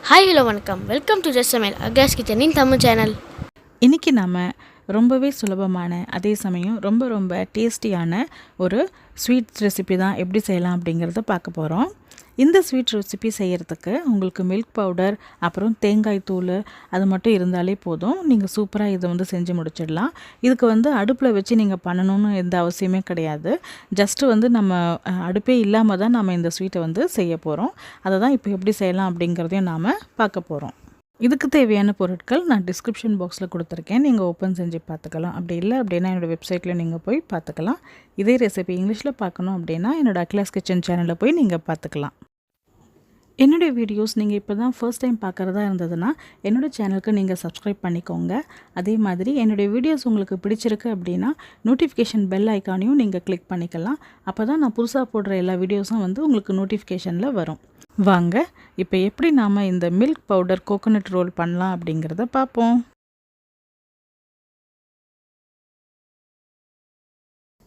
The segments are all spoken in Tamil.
ஹாய் ஹலோ வணக்கம் வெல்கம் டு சமையல் அகாஷ் கிச்சனின் தமிழ் சேனல். இன்றைக்கி நம்ம ரொம்பவே சுலபமான அதே சமயம் ரொம்ப ரொம்ப டேஸ்டியான ஒரு ஸ்வீட் ரெசிபி தான் எப்படி செய்யலாம் அப்படிங்கிறத பார்க்க போகிறோம். இந்த ஸ்வீட் ரெசிபி செய்கிறதுக்கு உங்களுக்கு மில்க் பவுடர் அப்புறம் தேங்காய் தூள் அது மட்டும் இருந்தாலே போதும். நீங்கள் சூப்பராக இதை செஞ்சு முடிச்சிடலாம். இதுக்கு அடுப்பில் வச்சு நீங்கள் பண்ணணும்னு எந்த அவசியமே கிடையாது. ஜஸ்ட்டு நம்ம அடுப்பே இல்லாமல் தான் நம்ம இந்த ஸ்வீட்டை செய்ய போகிறோம். அதை தான் இப்போ எப்படி செய்யலாம் அப்படிங்கிறதையும் நாம் பார்க்க போகிறோம். இதுக்கு தேவையான பொருட்கள் நான் டிஸ்கிரிப்ஷன் பாக்ஸில் கொடுத்துருக்கேன். நீங்கள் ஓப்பன் செஞ்சு பார்த்துக்கலாம். அப்படி இல்லை அப்படின்னா என்னோடய வெப்சைட்டில் நீங்கள் போய் பார்த்துக்கலாம். இதே ரெசிபி இங்கிலீஷில் பார்க்கணும் அப்படின்னா என்னோடய அகிலாஸ் கிச்சன் சேனலில் போய் நீங்கள் பார்த்துக்கலாம். என்னுடைய வீடியோஸ் நீங்கள் இப்போ தான் ஃபர்ஸ்ட் டைம் பார்க்குறதா இருந்ததுன்னா என்னோடய சேனலுக்கு நீங்கள் சப்ஸ்கிரைப் பண்ணிக்கோங்க. அதே மாதிரி என்னுடைய வீடியோஸ் உங்களுக்கு பிடிச்சிருக்கு அப்படின்னா நோட்டிஃபிகேஷன் பெல் ஐக்கானையும் நீங்கள் கிளிக் பண்ணிக்கலாம். அப்போ தான் நான் புதுசாக போடுற எல்லா வீடியோஸும் உங்களுக்கு நோட்டிஃபிகேஷனில் வரும். வாங்க இப்போ எப்படி நாம் இந்த மில்க் பவுடர் கோகோனட் ரோல் பண்ணலாம் அப்படிங்கிறத பார்ப்போம்.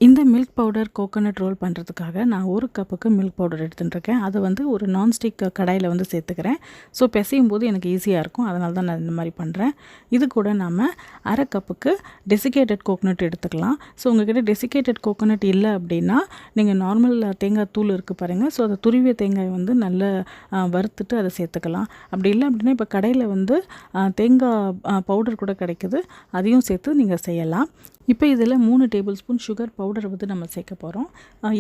இந்த மில்க் பவுடர் கோகோனட் ரோல் பண்ணுறதுக்காக நான் 1 கப்புக்கு மில்க் பவுடர் எடுத்துட்டுருக்கேன். அதை ஒரு நான்ஸ்டிக் கடாயில் சேர்த்துக்கிறேன். ஸோ பிசையும் போது எனக்கு ஈஸியாக இருக்கும். அதனால தான் நான் இந்த மாதிரி பண்ணுறேன். இது கூட நாம் 1/2 கப்புக்கு டெசிகேட்டட் கோகோனட் எடுத்துக்கலாம். ஸோ உங்கள்கிட்ட டெசிகேட்டட் கோகோனட் இல்லை அப்படின்னா நீங்கள் நார்மல் தேங்காய் தூள் இருக்குது பாருங்கள். ஸோ அதை துருவிய தேங்காய் நல்லா வறுத்துட்டு அதை சேர்த்துக்கலாம். அப்படி இல்லை அப்படின்னா இப்போ கடையில் தேங்காய் பவுடர் கூட கிடைக்குது. அதையும் சேர்த்து நீங்கள் செய்யலாம். இப்போ இதில் 3 டேபிள் ஸ்பூன் சுகர் பவுடர் நம்ம சேர்க்க போகிறோம்.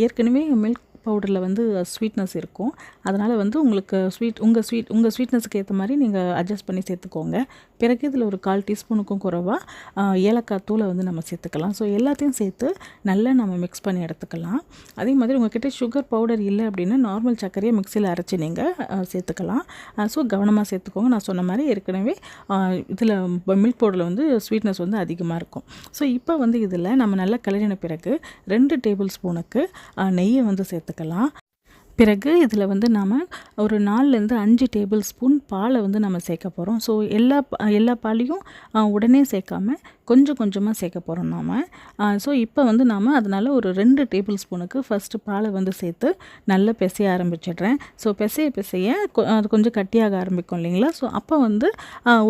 ஏற்கனவே மில்க் பவுடரில் ஸ்வீட்னஸ் இருக்கும். அதனால் உங்களுக்கு உங்கள் ஸ்வீட்னஸுக்கு ஏற்ற மாதிரி நீங்கள் அட்ஜஸ்ட் பண்ணி சேர்த்துக்கோங்க. பிறகு இதில் ஒரு 1/4 டீஸ்பூனுக்கும் குறைவாக ஏலக்காய் தூளை நம்ம சேர்த்துக்கலாம். ஸோ எல்லாத்தையும் சேர்த்து நல்லா நம்ம மிக்ஸ் பண்ணி எடுத்துக்கலாம். அதே மாதிரி உங்கள்கிட்ட சுகர் பவுடர் இல்லை அப்படின்னா நார்மல் சர்க்கரையை மிக்சியில் அரைச்சி நீங்கள் சேர்த்துக்கலாம். ஸோ கவனமாக சேர்த்துக்கோங்க. நான் சொன்ன மாதிரி ஏற்கனவே இதில் மில்க் பவுடரில் ஸ்வீட்னஸ் அதிகமாக இருக்கும். ஸோ இப்போ இதில் நம்ம நல்லா கிளறின பிறகு 2 டேபிள் ஸ்பூனுக்கு நெய்யை சேர்த்துக்கலாம். பிறகு இதில் நாம் ஒரு 4லேருந்து 5 டேபிள் ஸ்பூன் பாலை நம்ம சேர்க்க போகிறோம். ஸோ எல்லா பாலையும் உடனே சேர்க்காம கொஞ்சம் கொஞ்சமாக சேர்க்க போகிறோம் நாம். ஸோ இப்போ நாம் அதனால் ஒரு 2 டேபிள் ஸ்பூனுக்கு ஃபஸ்ட்டு பாலை சேர்த்து நல்லா பிசைய ஆரம்பிச்சிடுறேன். ஸோ பிசைய அது கொஞ்சம் கட்டியாக ஆரம்பிக்கும் இல்லைங்களா? ஸோ அப்போ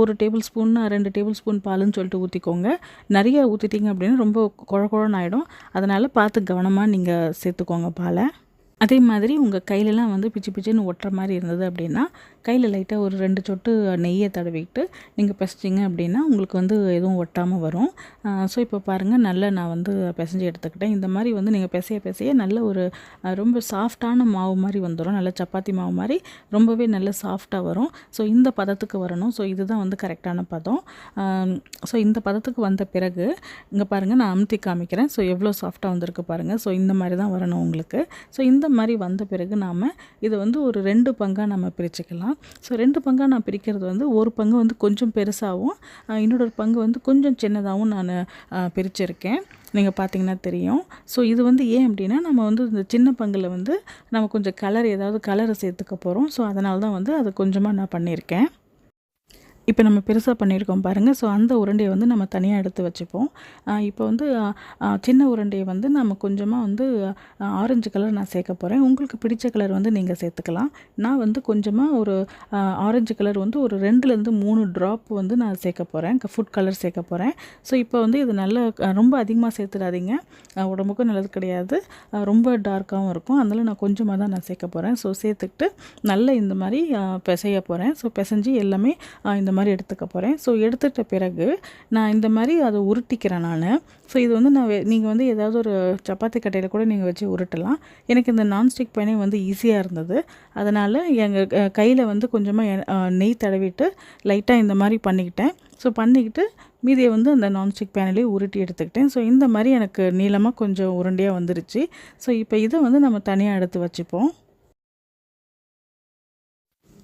1 டேபிள் ஸ்பூன் 2 டேபிள் ஸ்பூன் பாலுன்னு சொல்லிட்டு ஊற்றிக்கோங்க. நிறைய ஊற்றிட்டிங்க அப்படின்னா ரொம்ப குழன்னு ஆகிடும். அதனால் பார்த்து கவனமாக நீங்கள் சேர்த்துக்கோங்க பாலை. அதே மாதிரி உங்கள் கையிலலாம் பிச்சு பிச்சுன்னு ஒட்டுற மாதிரி இருந்தது அப்படின்னா கையில் லைட்டாக ஒரு 2 சொட்டு நெய்யை தடவிட்டு நீங்கள் பிசைச்சிங்க அப்படின்னா உங்களுக்கு எதுவும் ஒட்டாமல் வரும். ஸோ இப்போ பாருங்கள் நல்லா நான் பிசைஞ்சு எடுத்துக்கிட்டேன். இந்த மாதிரி நீங்கள் பிசைய நல்ல ஒரு ரொம்ப சாஃப்டான மாவு மாதிரி வந்துடும். நல்ல சப்பாத்தி மாவு மாதிரி ரொம்பவே நல்ல சாஃப்டாக வரும். ஸோ இந்த பதத்துக்கு வரணும். ஸோ இதுதான் கரெக்டான பதம். ஸோ இந்த பதத்துக்கு வந்த பிறகு இங்கே பாருங்கள் நான் அமுத்தி காமிக்கிறேன். ஸோ எவ்வளோ சாஃப்டாக வந்திருக்கு பாருங்கள். ஸோ இந்த மாதிரி தான் வரணும் உங்களுக்கு. ஸோ இந்த மாதிரி வந்த பிறகு நாம் இதை ஒரு 2 பங்காக நம்ம பிரிச்சுக்கலாம். ஸோ 2 பங்காக நான் பிரிக்கிறது ஒரு பங்கு கொஞ்சம் பெருசாகவும் இன்னொரு பங்கு கொஞ்சம் சின்னதாகவும் நான் பிரிச்சிருக்கேன். நீங்கள் பார்த்தீங்கன்னா தெரியும். ஸோ இது ஏன் அப்படின்னா நம்ம இந்த சின்ன பங்கில் நம்ம கொஞ்சம் ஏதாவது கலரை சேர்த்துக்க போகிறோம். ஸோ அதனால தான் அதை கொஞ்சமாக நான் பண்ணியிருக்கேன். இப்போ நம்ம பெருசாக பண்ணியிருக்கோம் பாருங்கள். ஸோ அந்த உருண்டையை நம்ம தனியாக எடுத்து வச்சுப்போம். இப்போ சின்ன உருண்டையை நம்ம கொஞ்சமாக ஆரஞ்சு கலர் நான் சேர்க்க போகிறேன். உங்களுக்கு பிடிச்ச கலர் நீங்கள் சேர்த்துக்கலாம். நான் கொஞ்சமாக ஒரு ஆரஞ்சு கலர் ஒரு 2லேருந்து 3 ட்ராப் நான் சேர்க்க போகிறேன். ஃபுட் கலர் சேர்க்க போகிறேன். ஸோ இப்போ இது நல்லா ரொம்ப அதிகமாக சேர்த்துடாதீங்க. உடம்புக்கும் நல்லது கிடையாது. ரொம்ப டார்க்காகவும் இருக்கும். அதனால் நான் கொஞ்சமாக தான் நான் சேர்க்க போகிறேன். ஸோ சேர்த்துக்கிட்டு நல்லா இந்த மாதிரி பிசைய போகிறேன். ஸோ பிசைஞ்சு எல்லாமே இந்த மாதிரி எடுத்துக்க போகிறேன். ஸோ எடுத்துட்ட பிறகு நான் இந்த மாதிரி அதை உருட்டிக்கிறேன் நான். ஸோ இது நீங்கள் ஏதாவது ஒரு சப்பாத்தி கட்டையில் கூட நீங்கள் வச்சு உருட்டலாம். எனக்கு இந்த நான்ஸ்டிக் பேனே ஈஸியாக இருந்தது. அதனால் எங்கள் கையில் கொஞ்சமாக நெய் தடவிட்டு லைட்டாக இந்த மாதிரி பண்ணிக்கிட்டேன். ஸோ பண்ணிக்கிட்டு மீதியை அந்த நான்ஸ்டிக் பேனிலே உருட்டி எடுத்துக்கிட்டேன். ஸோ இந்த மாதிரி எனக்கு நீளமாக கொஞ்சம் உருண்டையாக வந்துருச்சு. ஸோ இப்போ இதை நம்ம தனியாக எடுத்து வச்சுப்போம்.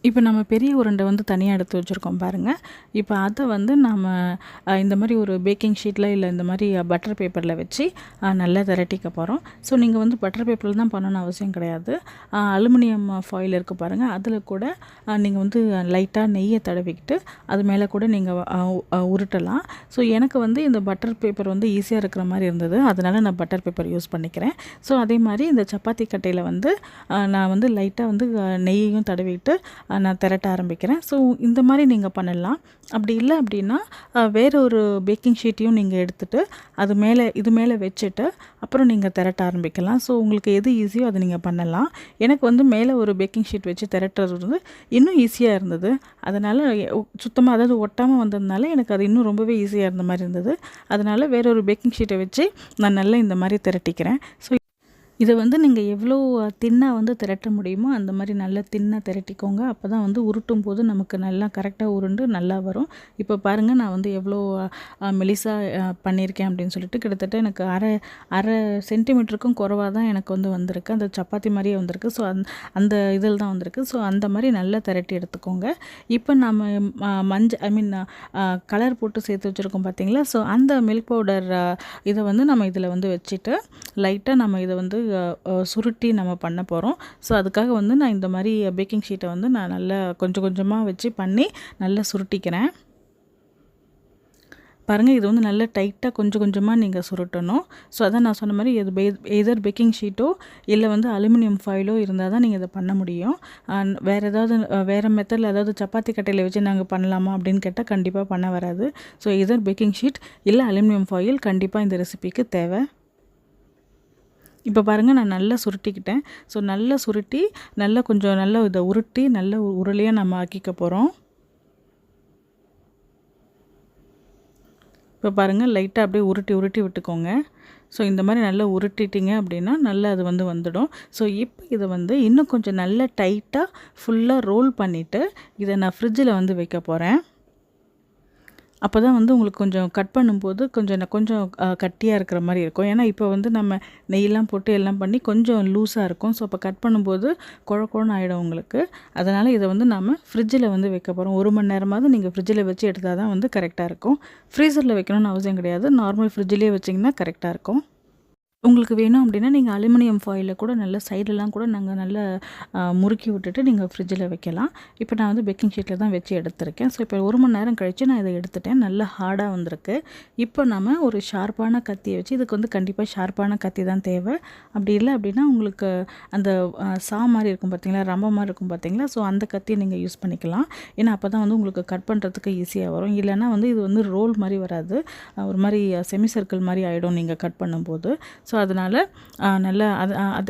இப்போ நம்ம பெரிய உருண்டை தனியாக எடுத்து வச்சுருக்கோம் பாருங்கள். இப்போ அதை நம்ம இந்த மாதிரி ஒரு பேக்கிங் ஷீட்டில் இல்லை இந்த மாதிரி பட்டர் பேப்பரில் வச்சு நல்லா திரட்டிக்க போகிறோம். ஸோ நீங்கள் பட்டர் பேப்பரில் தான் பண்ணணும்னு அவசியம் கிடையாது. அலுமினியம் ஃபாயில் இருக்குது பாருங்கள். அதில் கூட நீங்கள் லைட்டாக நெய்யை தடவிக்கிட்டு அது மேலே கூட நீங்கள் உருட்டலாம். ஸோ எனக்கு இந்த பட்டர் பேப்பர் ஈஸியாக இருக்கிற மாதிரி இருந்தது. அதனால் நான் பட்டர் பேப்பர் யூஸ் பண்ணிக்கிறேன். ஸோ அதே மாதிரி இந்த சப்பாத்தி கட்டையில் நான் லைட்டாக நெய்யையும் தடவிட்டு நான் திரட்ட ஆரம்பிக்கிறேன். ஸோ இந்த மாதிரி நீங்கள் பண்ணலாம். அப்படி இல்லை அப்படின்னா வேறு ஒரு பேக்கிங் ஷீட்டையும் நீங்கள் எடுத்துகிட்டு இது மேலே வச்சுட்டு அப்புறம் நீங்கள் திரட்ட ஆரம்பிக்கலாம். ஸோ உங்களுக்கு எது ஈஸியோ அதை நீங்கள் பண்ணலாம். எனக்கு வந்து மேலே ஒரு பேக்கிங் ஷீட் வச்சு திரட்டுறது வந்து இன்னும் ஈஸியாக இருந்தது. அதனால் சுத்தமாக அதாவது ஒட்டாமல் வந்ததுனால எனக்கு அது இன்னும் ரொம்பவே ஈஸியாக இருந்த மாதிரி இருந்தது. அதனால் வேற ஒரு பேக்கிங் ஷீட்டை வச்சு நான் நல்லா இந்த மாதிரி திரட்டிக்கிறேன். ஸோ இதை வந்து நீங்கள் எவ்வளோ தின்னாக வந்து திரட்ட முடியுமோ அந்த மாதிரி நல்லா தின்னாக திரட்டிக்கோங்க. அப்போ தான் வந்து உருட்டும் போது நமக்கு நல்லா கரெக்டாக உருண்டு நல்லா வரும். இப்போ பாருங்கள், நான் வந்து எவ்வளோ மெலிசாக பண்ணியிருக்கேன் அப்படின்னு சொல்லிட்டு கிட்டத்தட்ட எனக்கு அரை சென்டிமீட்டருக்கும் குறைவாக தான் எனக்கு வந்து வந்திருக்கு. அந்த சப்பாத்தி மாதிரியே வந்திருக்கு. ஸோ அந்த இதில் தான் வந்திருக்கு. ஸோ அந்த மாதிரி நல்லா திரட்டி எடுத்துக்கோங்க. இப்போ நம்ம கலர் போட்டு சேர்த்து வச்சுருக்கோம் பார்த்தீங்களா? ஸோ அந்த மில்க் பவுடர் இதை வந்து நம்ம இதில் வந்து வச்சுட்டு லைட்டாக நம்ம இதை வந்து சுருட்டி நம்ம பண்ண போகிறோம். ஸோ அதுக்காக வந்து நான் இந்த மாதிரி பேக்கிங் ஷீட்டை வந்து நான் நல்லா கொஞ்சம் கொஞ்சமாக வச்சு பண்ணி நல்லா சுருட்டிக்கிறேன். பாருங்கள், இது வந்து நல்லா டைட்டாக கொஞ்சம் கொஞ்சமாக நீங்கள் சுருட்டணும். ஸோ அதான் நான் சொன்ன மாதிரி எதர் பேக்கிங் ஷீட்டோ இல்லை வந்து அலுமினியம் ஃபாயிலோ இருந்தால் தான் நீங்கள் இதை பண்ண முடியும். வேறு மெத்தடில் ஏதாவது சப்பாத்தி கட்டையில் வச்சு நாங்கள் பண்ணலாமா அப்படின்னு கேட்டால் கண்டிப்பாக பண்ண வராது. ஸோ எதர் பேக்கிங் ஷீட் இல்லை அலுமினியம் ஃபாயில் கண்டிப்பாக இந்த ரெசிபிக்கு தேவை. இப்போ பாருங்கள், நான் நல்லா சுருட்டிக்கிட்டேன். ஸோ நல்லா சுருட்டி நல்லா இதை உருட்டி நல்ல உருளையாக நம்ம ஆக்கிக்க போகிறோம். இப்போ பாருங்கள், லைட்டாக அப்படியே உருட்டி விட்டுக்கோங்க. ஸோ இந்த மாதிரி நல்லா உருட்டிட்டிங்க அப்படின்னா நல்லா அது வந்து வந்துடும். ஸோ இப்போ இதை வந்து இன்னும் கொஞ்சம் நல்லா டைட்டாக ஃபுல்லாக ரோல் பண்ணிவிட்டு இதை நான் ஃப்ரிட்ஜில் வந்து வைக்க போகிறேன். அப்போ தான் வந்து உங்களுக்கு கொஞ்சம் கட் பண்ணும்போது கொஞ்சம் கட்டியாக இருக்கிற மாதிரி இருக்கும். ஏன்னா இப்போ வந்து நம்ம நெய்யெல்லாம் போட்டு எல்லாம் பண்ணி கொஞ்சம் லூஸாக இருக்கும். ஸோ அப்போ கட் பண்ணும்போது குழன்னு ஆகிடும் உங்களுக்கு. அதனால் இதை வந்து நம்ம ஃப்ரிட்ஜில் வந்து வைக்க போகிறோம். 1 மணி நேரமாவது நீங்கள் ஃப்ரிட்ஜில் வச்சு எடுத்தால் தான் வந்து கரெக்டாக இருக்கும். ஃப்ரீசரில் வைக்கணும்னு அவசியம் கிடையாது. நார்மல் ஃப்ரிட்ஜிலே வச்சிங்கன்னா கரெக்டாக இருக்கும். உங்களுக்கு வேணும் அப்படின்னா நீங்கள் அலுமினியம் ஃபாயிலில் கூட நல்ல சைடெல்லாம் கூட நாங்கள் நல்லா முறுக்கி விட்டுட்டு நீங்கள் ஃப்ரிட்ஜில் வைக்கலாம். இப்போ நான் வந்து பேக்கிங் ஷீட்டில் தான் வச்சு எடுத்திருக்கேன். ஸோ இப்போ 1 மணி நேரம் கழித்து நான் இதை எடுத்துட்டேன். நல்லா ஹார்டாக வந்திருக்கு. இப்போ நம்ம ஒரு ஷார்ப்பான கத்தியை வச்சு, இதுக்கு வந்து கண்டிப்பாக ஷார்ப்பான கத்தி தான் தேவை. அப்படி இல்லை அப்படின்னா உங்களுக்கு அந்த மாதிரி இருக்கும் பார்த்தீங்களா, ரம்ப மாதிரி இருக்கும் பார்த்தீங்களா, ஸோ அந்த கத்தியை நீங்கள் யூஸ் பண்ணிக்கலாம். ஏன்னா அப்போ தான் வந்து உங்களுக்கு கட் பண்ணுறதுக்கு ஈஸியாக வரும். இல்லைன்னா வந்து இது வந்து ரோல் மாதிரி வராது, ஒரு மாதிரி செமி சர்க்கிள் மாதிரி ஆகிடும் நீங்கள் கட் பண்ணும்போது. ஸோ அதனால்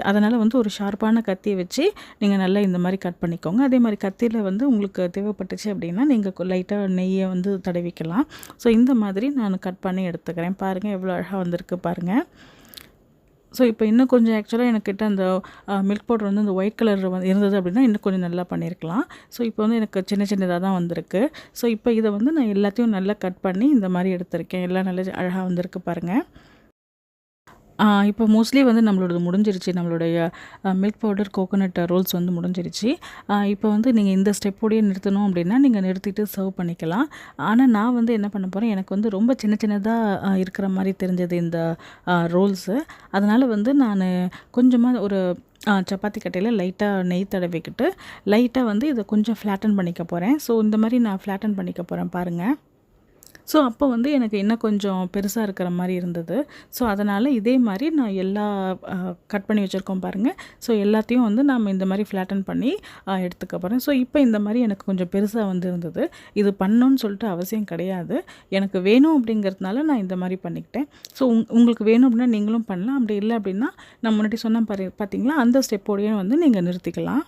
அதனால் வந்து ஒரு ஷார்ப்பான கத்தியை வச்சு நீங்கள் நல்லா இந்த மாதிரி கட் பண்ணிக்கோங்க. அதே மாதிரி கத்தியில் வந்து உங்களுக்கு தேவைப்பட்டுச்சு அப்படின்னா நீங்கள் லைட்டாக நெய்யை வந்து தடவிக்கலாம். ஸோ இந்த மாதிரி நான் கட் பண்ணி எடுத்துக்கிறேன். பாருங்கள் எவ்வளோ அழகாக வந்திருக்கு பாருங்கள். ஸோ இப்போ இன்னும் கொஞ்சம் ஆக்சுவலாக எனக்கிட்ட அந்த மில்க் பவுடர் வந்து அந்த ஒயிட் கலர் இருந்தது அப்படின்னா இன்னும் கொஞ்சம் நல்லா பண்ணியிருக்கலாம். ஸோ இப்போ வந்து எனக்கு சின்னதாக தான் வந்திருக்கு. ஸோ இப்போ இதை வந்து நான் எல்லாத்தையும் நல்லா கட் பண்ணி இந்த மாதிரி எடுத்திருக்கேன். எல்லாம் நல்லா அழகாக வந்திருக்கு பாருங்கள். இப்போ மோஸ்ட்லி வந்து நம்மளோடது முடிஞ்சிருச்சு. நம்மளுடைய மில்க் பவுடர் கோகோனட் ரோல்ஸ் வந்து முடிஞ்சிருச்சு. இப்போ வந்து நீங்கள் இந்த ஸ்டெப்போடையே நிறுத்தணும் அப்படின்னா நீங்கள் நிறுத்திட்டு சர்வ் பண்ணிக்கலாம். ஆனால் நான் வந்து என்ன பண்ண போகிறேன், எனக்கு வந்து ரொம்ப சின்னதாக இருக்கிற மாதிரி தெரிஞ்சது இந்த ரோல்ஸு. அதனால் வந்து நான் கொஞ்சமாக ஒரு சப்பாத்தி கட்டையில் லைட்டாக நெய் தடவிக்கிட்டு லைட்டாக வந்து இதை கொஞ்சம் ஃப்ளாட்டன் பண்ணிக்க போகிறேன். ஸோ இந்த மாதிரி நான் ஃப்ளாட்டன் பண்ணிக்க போகிறேன் பாருங்கள். ஸோ அப்போ வந்து எனக்கு இன்னும் கொஞ்சம் பெருசாக இருக்கிற மாதிரி இருந்தது. ஸோ அதனால் இதே மாதிரி நான் எல்லா கட் பண்ணி வச்சுருக்கோம் பாருங்கள். ஸோ எல்லாத்தையும் வந்து நம்ம இந்த மாதிரி ஃப்ளாட்டன் பண்ணி எடுத்துக்க போகிறேன். ஸோ இப்போ இந்த மாதிரி எனக்கு கொஞ்சம் பெருசாக வந்து இருந்தது. இது பண்ணணும்னு சொல்லிட்டு அவசியம் கிடையாது. எனக்கு வேணும் அப்படிங்கிறதுனால நான் இந்த மாதிரி பண்ணிக்கிட்டேன். ஸோ உங்களுக்கு வேணும் அப்படின்னா நீங்களும் பண்ணலாம். அப்படி இல்லை அப்படின்னா நான் முன்னாடி சொன்ன பார்த்தீங்களா, அந்த ஸ்டெப்போடையே வந்து நீங்கள் நிறுத்திக்கலாம்.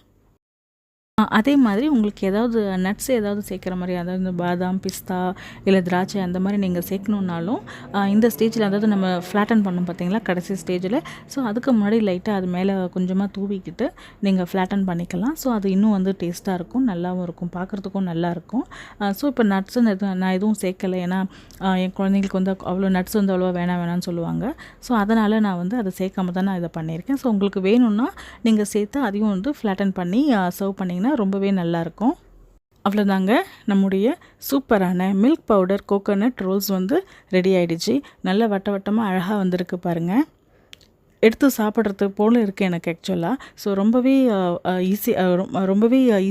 அதே மாதிரி உங்களுக்கு ஏதாவது நட்ஸ் ஏதாவது சேர்க்குற மாதிரி, அதாவது இந்த பாதாம், பிஸ்தா இல்லை திராட்சை அந்த மாதிரி நீங்கள் சேர்க்கணுன்னாலும் இந்த ஸ்டேஜில், அதாவது நம்ம ஃப்ளாட்டன் பண்ணோம் பார்த்தீங்களா கடைசி ஸ்டேஜில், ஸோ அதுக்கு முன்னாடி லைட்டாக அது மேலே கொஞ்சமாக தூவிக்கிட்டு நீங்கள் ஃப்ளாட்டன் பண்ணிக்கலாம். ஸோ அது இன்னும் வந்து டேஸ்ட்டாக இருக்கும், நல்லாவும் இருக்கும், பார்க்குறதுக்கும் நல்லாயிருக்கும். ஸோ இப்போ நட்ஸுன்னு நான் எதுவும் சேர்க்கலை. ஏன்னா என் குழந்தைங்களுக்கு வந்து அவ்வளோ நட்ஸ் வந்து அவ்வளோவா வேணாம்னு சொல்லுவாங்க. ஸோ அதனால் நான் வந்து அதை சேர்க்காம தான் நான் இதை பண்ணியிருக்கேன். ஸோ உங்களுக்கு வேணும்னா நீங்கள் சேர்த்து அதையும் வந்து ஃப்ளாட்டன் பண்ணி சர்வ் பண்ணிங்கன்னா ரொம்பவே நல்லாயிருக்கும். அவ்வளோதாங்க, நம்முடைய சூப்பரான மில்க் பவுடர் கோகோனட் ரோல்ஸ் வந்து ரெடி ஆகிடுச்சு. நல்ல வட்டமாக அழகாக வந்திருக்கு பாருங்கள். எடுத்து சாப்பிட்றது போல் இருக்குது எனக்கு ஆக்சுவலாக. ஸோ ரொம்பவே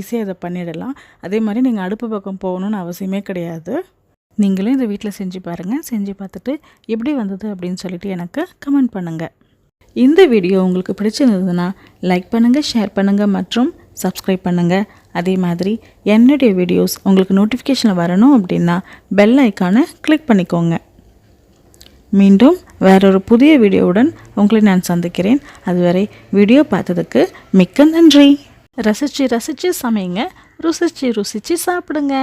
ஈஸியாக இதை பண்ணிடலாம். அதே மாதிரி நீங்கள் அடுப்பு பக்கம் போகணுன்னு அவசியமே கிடையாது. நீங்களும் இதை வீட்டில் செஞ்சு பாருங்கள். செஞ்சு பார்த்துட்டு எப்படி வந்தது அப்படின்னு சொல்லிட்டு எனக்கு கமெண்ட் பண்ணுங்கள். இந்த வீடியோ உங்களுக்கு பிடிச்சிருந்ததுன்னா லைக் பண்ணுங்கள், ஷேர் பண்ணுங்கள் மற்றும் சப்ஸ்கிரைப் பண்ணுங்கள். அதே மாதிரி என்னுடைய வீடியோஸ் உங்களுக்கு நோட்டிஃபிகேஷனில் வரணும் அப்படின்னா பெல் ஐக்கானை கிளிக் பண்ணிக்கோங்க. மீண்டும் வேறொரு புதிய வீடியோவுடன் உங்களை நான் சந்திக்கிறேன். அதுவரை வீடியோ பார்த்ததுக்கு மிக்க நன்றி. ரசித்து ரசித்து சமைங்க, ருசித்து ருசித்து சாப்பிடுங்க.